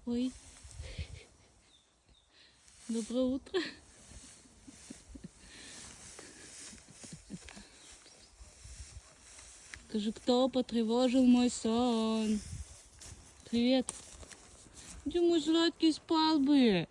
Ой. Доброе утро. Скажи, кто потревожил мой сон? Привет. Где мой сладкий спал бы?